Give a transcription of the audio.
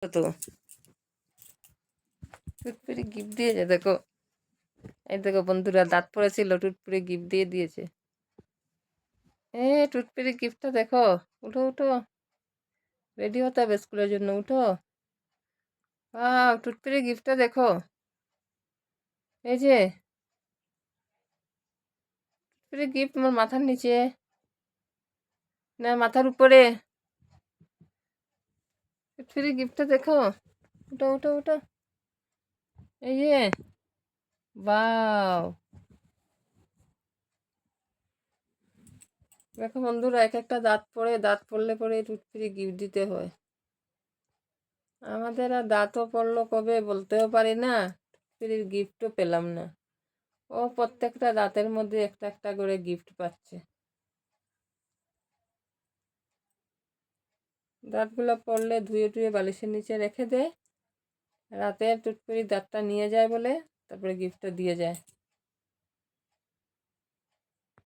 তো টুটপুরি গিফট দিয়েছে দেখো। এই দেখো বন্ধুরা, দাঁত পড়েছিল, টুটপুরি গিফট দিয়ে দিয়েছে। টুটপুরি গিফটটা দেখো। উঠো উঠো, রেডি হতে হবে স্কুলের জন্য, উঠো। টুটপুরি গিফটটা দেখো। এই যে টুটপুরি গিফট আমার মাথার নিচে, না মাথার উপরে। টুটপুরি গিফটটা দেখো। উঠো উঠো উঠো, এই যে বাও। দেখো বন্ধুরা, এক একটা দাঁত পড়লে পরে টুটপুরি গিফট দিতে হয়। আমাদের আর দাঁতও পড়লো কবে বলতেও পারি না, টুটপুরির গিফটও পেলাম না। ও প্রত্যেকটা দাঁতের মধ্যে একটা একটা করে গিফট পাচ্ছে। দাঁতগুলো পড়লে ধুয়ে ধুয়ে বালিশের নিচে রেখে দেয়, রাতে টুটপুরি দাঁতটা নিয়ে যায় বলে তারপরে গিফটটা দিয়ে যায়।